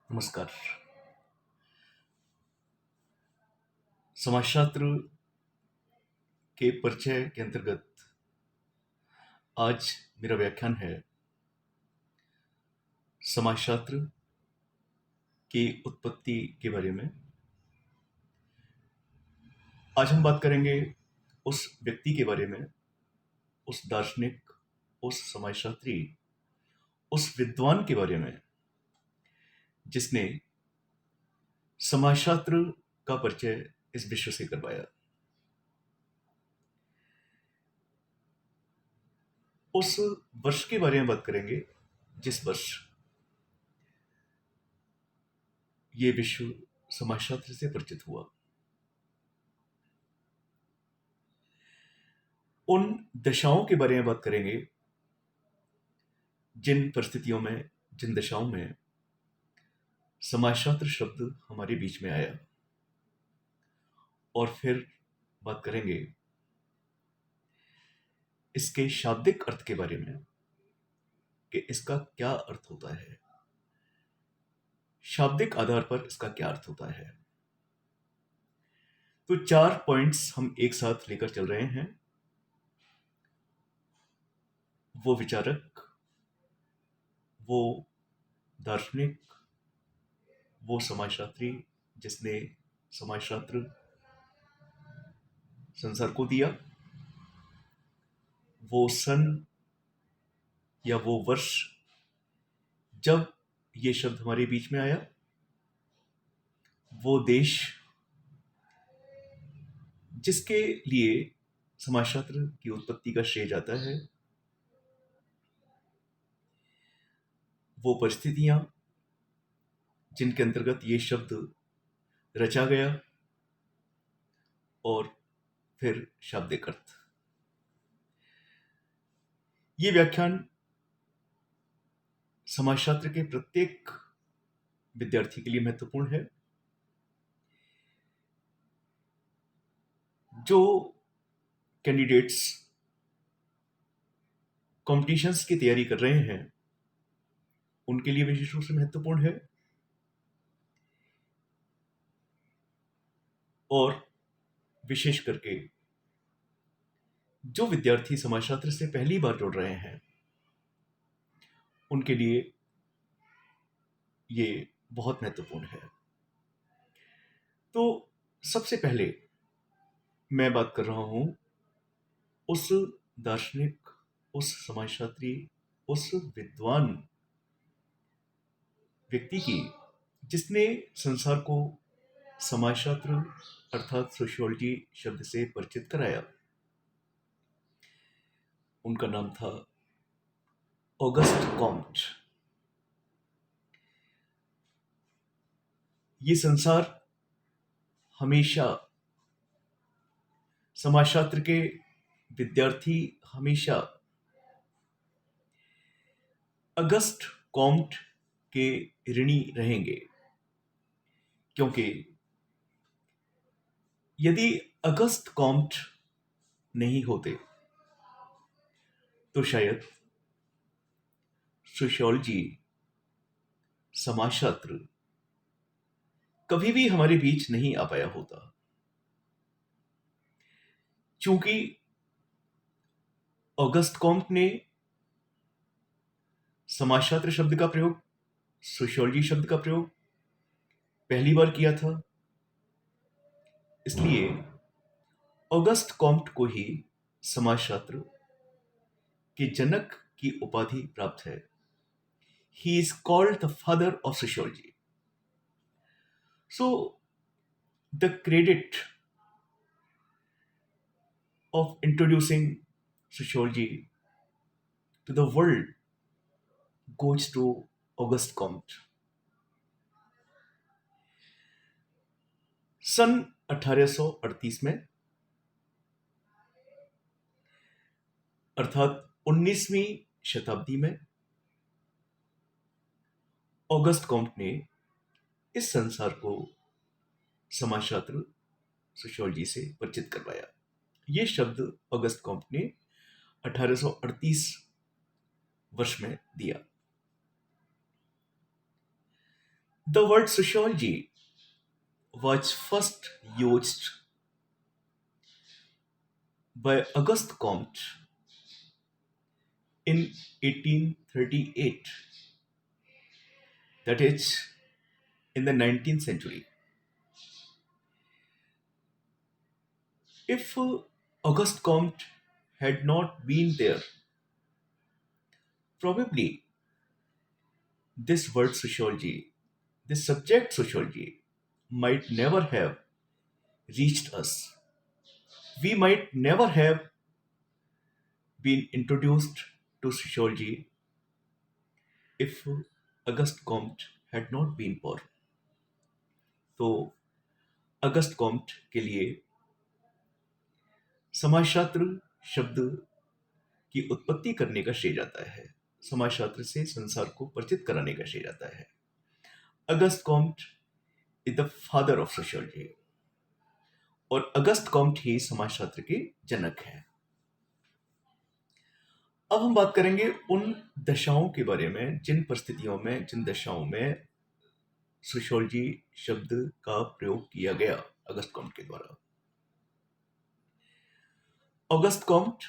नमस्कार। समाजशास्त्र के परिचय के अंतर्गत आज मेरा व्याख्यान है समाजशास्त्र की उत्पत्ति के बारे में। आज हम बात करेंगे उस व्यक्ति के बारे में, उस दार्शनिक, उस समाजशास्त्री, उस विद्वान के बारे में जिसने समाजशास्त्र का परिचय इस विश्व से करवाया। उस वर्ष के बारे में बात करेंगे जिस वर्ष ये विश्व समाजशास्त्र से परिचित हुआ। उन दशाओं के बारे में बात करेंगे जिन परिस्थितियों में, जिन दशाओं में समाजशास्त्र शब्द हमारे बीच में आया। और फिर बात करेंगे इसके शाब्दिक अर्थ के बारे में कि इसका क्या अर्थ होता है, शाब्दिक आधार पर इसका क्या अर्थ होता है। तो 4 पॉइंट्स हम एक साथ लेकर चल रहे हैं। वो विचारक, वो दार्शनिक, वो समाजशास्त्री जिसने समाजशास्त्र संसार को दिया, वो सन या वो वर्ष जब ये शब्द हमारे बीच में आया, वो देश जिसके लिए समाजशास्त्र की उत्पत्ति का श्रेय जाता है, वो परिस्थितियां जिनके अंतर्गत ये शब्द रचा गया, और फिर शाब्दिक अर्थ। ये व्याख्यान समाजशास्त्र के प्रत्येक विद्यार्थी के लिए महत्वपूर्ण है। जो कैंडिडेट्स कॉम्पिटिशन्स की तैयारी कर रहे हैं उनके लिए विशेष रूप से महत्वपूर्ण है, और विशेष करके जो विद्यार्थी समाजशास्त्र से पहली बार जुड़ रहे हैं उनके लिए ये बहुत महत्वपूर्ण है। तो सबसे पहले मैं बात कर रहा हूं उस दार्शनिक, उस समाजशास्त्री, उस विद्वान व्यक्ति की जिसने संसार को समाजशास्त्र अर्थात सोशियोलॉजी शब्द से परिचित कराया। उनका नाम था ऑगस्ट कॉम्ट। ये संसार हमेशा, समाजशास्त्र के विद्यार्थी हमेशा अगस्ट कॉम्ट के ऋणी रहेंगे, क्योंकि यदि अगस्त कॉम्ट नहीं होते तो शायद सोशियोलॉजी, समाजशास्त्र कभी भी हमारे बीच नहीं आ पाया होता। चूंकि ऑगस्ट कॉम्ट ने समाजशास्त्र शब्द का प्रयोग, सोशियोलॉजी शब्द का प्रयोग पहली बार किया था, इसलिए ऑगस्ट कॉम्ट को ही समाजशास्त्र के जनक की उपाधि प्राप्त है। He is called the father of sociology. So the credit of introducing sociology to the world goes to Auguste Comte. सन 1838 में, अर्थात 19वीं शताब्दी में, ऑगस्ट कॉम्ट ने इस संसार को समाजशास्त्र, सोशियोलॉजी से परिचित करवाया। ये शब्द ऑगस्ट कॉम्ट ने 1838 वर्ष में दिया। The word sociology was first used by Auguste Comte in 1838, that is, in the 19th century. If Auguste Comte had not been there, probably this word sociology, this subject sociology, might never have reached us. We might never have been introduced to sociology if Auguste Comte had not been born. तो Auguste Comte के लिए समाजशास्त्र शब्द की उत्पत्ति करने का श्रेय जाता है, समाजशास्त्र से संसार को परिचित कराने का श्रेय जाता है। Auguste Comte is the father of sociology और अगस्त कॉम्ट ही समाजशास्त्र के जनक हैं। अब हम बात करेंगे उन दशाओं के बारे में, जिन परिस्थितियों में, जिन दशाओं में सोशियोलॉजी शब्द का प्रयोग किया गया अगस्त कॉम्ट के द्वारा। अगस्त कॉम्ट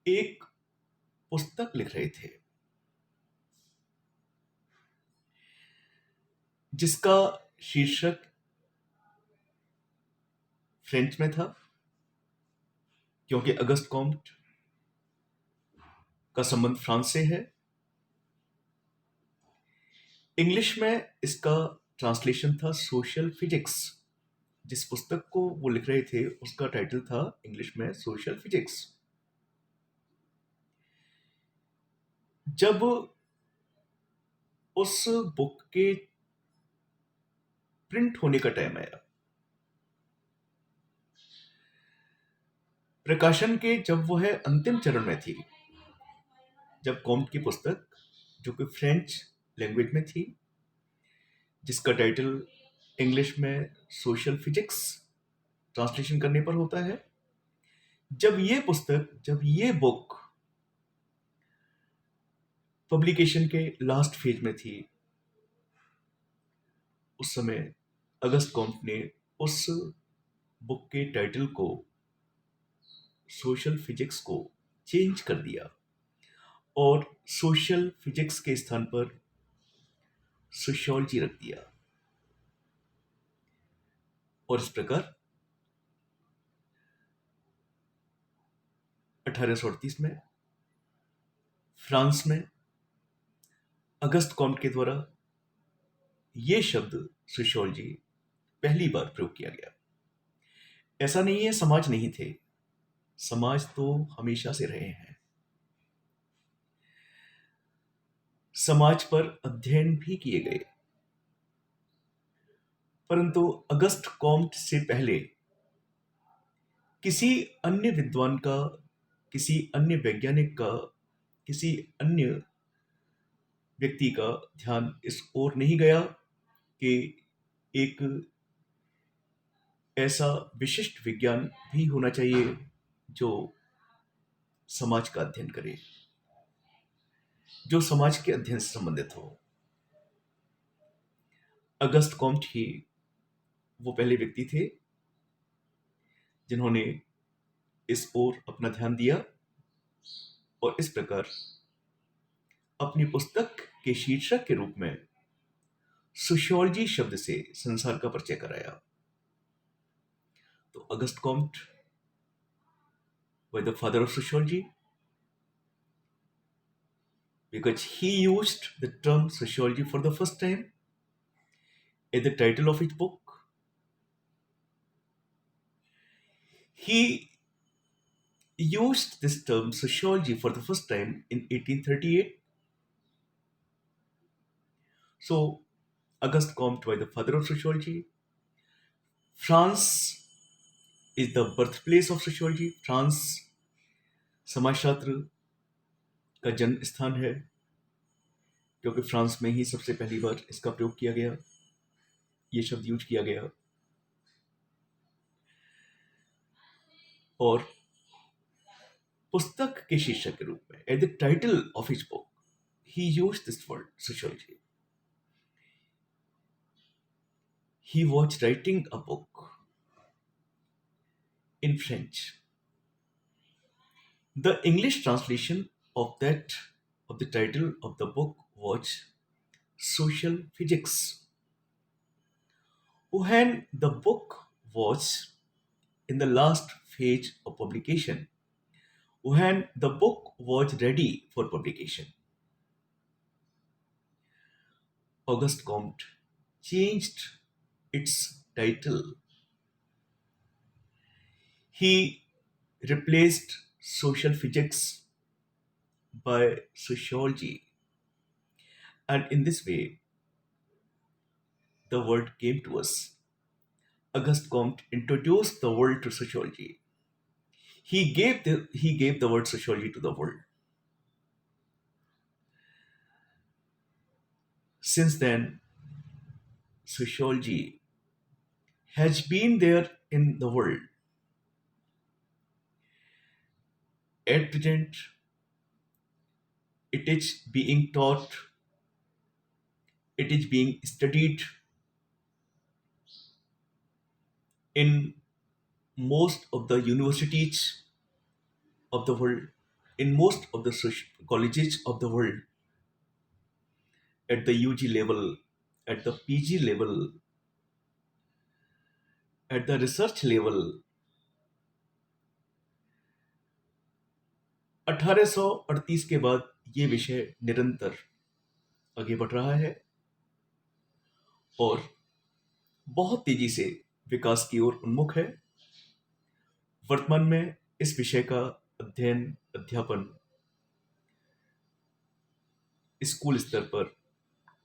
एक पुस्तक लिख रहे थे जिसका शीर्षक फ्रेंच में था, क्योंकि अगस्त कॉम्ट का संबंध फ्रांस से है। इंग्लिश में इसका ट्रांसलेशन था सोशल फिजिक्स। जिस पुस्तक को वो लिख रहे थे उसका टाइटल था इंग्लिश में सोशल फिजिक्स। जब उस बुक के प्रिंट होने का टाइम आया, प्रकाशन के जब वो है अंतिम चरण में थी, जब कॉम्ट की पुस्तक जो कि फ्रेंच लैंग्वेज में थी, जिसका टाइटल इंग्लिश में सोशल फिजिक्स ट्रांसलेशन करने पर होता है, जब ये बुक पब्लिकेशन के लास्ट फेज में थी, उस समय अगस्त कॉम्ट ने उस बुक के टाइटल को, सोशल फिजिक्स को चेंज कर दिया और सोशल फिजिक्स के स्थान पर सोशियोलॉजी रख दिया। और इस प्रकार 1838 में फ्रांस में अगस्त कॉम्ट के द्वारा यह शब्द सोशियोलॉजी पहली बार प्रयोग किया गया। ऐसा नहीं है समाज नहीं थे, समाज तो हमेशा से रहे हैं। समाज पर अध्ययन भी किए गए, परंतु अगस्त कॉम्ट से पहले किसी अन्य विद्वान का, किसी अन्य वैज्ञानिक का, किसी अन्य व्यक्ति का ध्यान इस ओर नहीं गया कि एक ऐसा विशिष्ट विज्ञान भी होना चाहिए जो समाज का अध्ययन करे, जो समाज के अध्ययन से संबंधित हो। अगस्त कॉम्ट ही वो पहले व्यक्ति थे जिन्होंने इस ओर अपना ध्यान दिया और इस प्रकार अपनी पुस्तक के शीर्षक के रूप में सोशियोलॉजी शब्द से संसार का परिचय कराया। तो Auguste Comte was the father of sociology because he used the term sociology for the first time at the title of his book. He used this term sociology for the first time in 1838. So Auguste Comte was the father of sociology. France is the birthplace of sociology. France समाजशास्त्र का जन्म स्थान है, क्योंकि France में ही सबसे पहली बार इसका प्रयोग किया गया, ये शब्द यूज किया गया। और पुस्तक के शीर्षक के रूप में, at the title of his book, he used this word sociology. he was writing a book in French. The English translation of that of the title of the book was Social Physics. When the book was in the last phase of publication, when the book was ready for publication, Auguste Comte changed its title. He replaced social physics by sociology, and in this way, the word came to us. Auguste Comte introduced the world to sociology. He gave the word sociology to the world. Since then, sociology has been there in the world. At present, it is being taught, it is being studied in most of the universities of the world, in most of the colleges of the world, at the UG level, at the PG level, at the research level. 1838 के बाद ये विषय निरंतर आगे बढ़ रहा है और बहुत तेजी से विकास की ओर उन्मुख है। वर्तमान में इस विषय का अध्ययन अध्यापन स्कूल स्तर पर,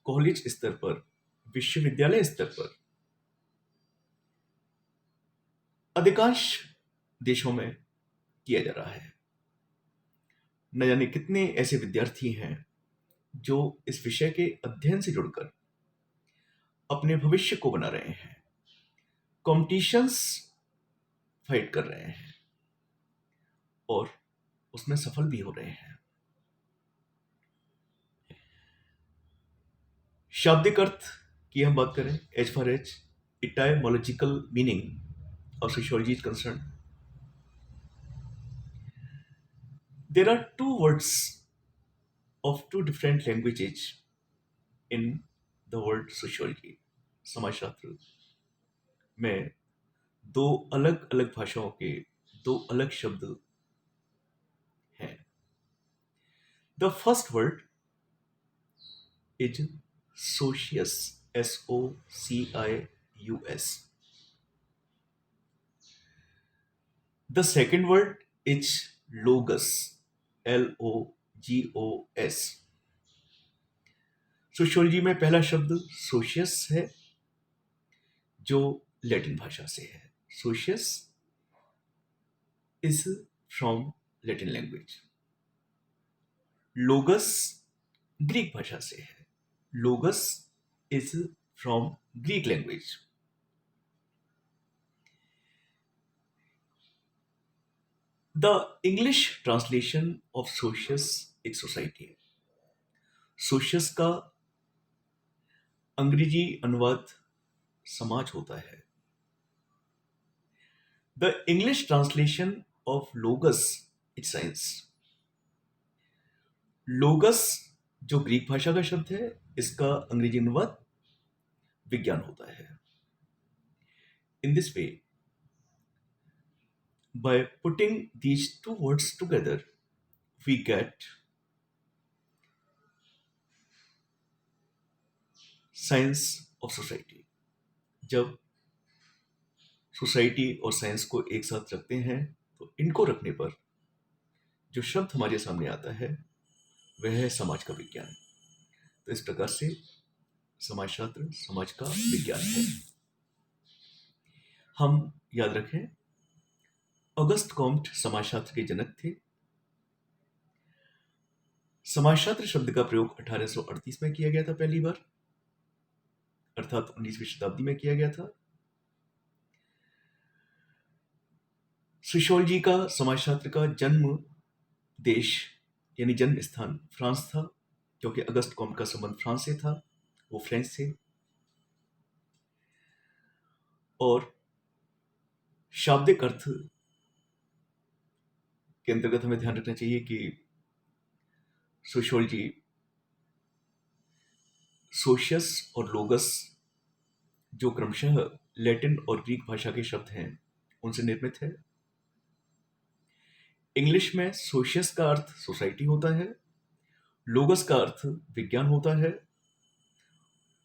कॉलेज स्तर पर, विश्वविद्यालय स्तर पर अधिकांश देशों में किया जा रहा है। न जाने कितने ऐसे विद्यार्थी हैं जो इस विषय के अध्ययन से जुड़कर अपने भविष्य को बना रहे हैं, कॉम्पिटिशन्स फाइट कर रहे हैं और उसमें सफल भी हो रहे हैं। शाब्दिक अर्थ की हम बात करें, as far as etymological meaning of sociology is concerned, there are two words of two different languages in the word sociology. समाजशास्त्र में दो अलग अलग भाषाओं के दो अलग शब्द हैं। The first word is socius, SOCIUS. The second word is logos, LOGOS. Sociology में पहला शब्द सोशियस है जो लैटिन भाषा से है। Socius is from Latin language. Logos Greek भाषा से है। Logos is from Greek language. The English translation of socius एक सोसाइटी है। सोशियस का अंग्रेजी अनुवाद समाज होता है। The English translation of logos is science. Logos जो ग्रीक भाषा का शब्द है, इसका अंग्रेजी अनुवाद विज्ञान होता है। In this way, by putting these two words together, we get science of society. जब सोसाइटी और साइंस को एक साथ रखते हैं तो इनको रखने पर जो शब्द हमारे सामने आता है वह है समाज का विज्ञान। तो इस प्रकार से समाजशास्त्र समाज का विज्ञान है। हम याद रखें, ऑगस्ट कॉम्ट समाजशास्त्र के जनक थे। समाजशास्त्र शब्द का प्रयोग 1838 में किया गया था पहली बार, अर्थात 19वीं शताब्दी में किया गया था। सोशियोलॉजी का, समाजशास्त्र का जन्म देश यानी जन्म स्थान फ्रांस था, क्योंकि अगस्त कॉम्ट का संबंध फ्रांस से था, वो फ्रेंच थे। और शाब्दिक अर्थ के अंतर्गत हमें ध्यान रखना चाहिए कि सोशियोलॉजी सोशियस और लोगस जो क्रमशः लैटिन और ग्रीक भाषा के शब्द हैं उनसे निर्मित है। इंग्लिश में सोशियस का अर्थ सोसाइटी होता है, लोगस का अर्थ विज्ञान होता है,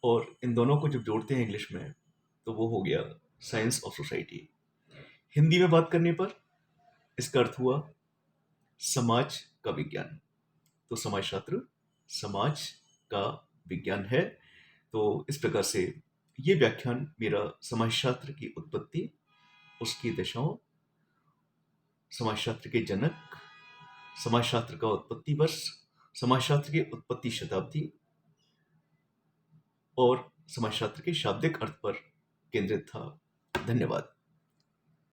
और इन दोनों को जब जोड़ते हैं इंग्लिश में तो वो हो गया साइंस ऑफ सोसाइटी। हिंदी में बात करने पर इसका अर्थ हुआ समाज का विज्ञान। तो समाजशास्त्र समाज का विज्ञान है। तो इस प्रकार से ये व्याख्यान मेरा समाजशास्त्र की उत्पत्ति, उसकी दिशाओं, समाजशास्त्र के जनक, समाजशास्त्र का उत्पत्ति वर्ष, समाजशास्त्र की उत्पत्ति शताब्दी और समाजशास्त्र के शाब्दिक अर्थ पर केंद्रित था। धन्यवाद।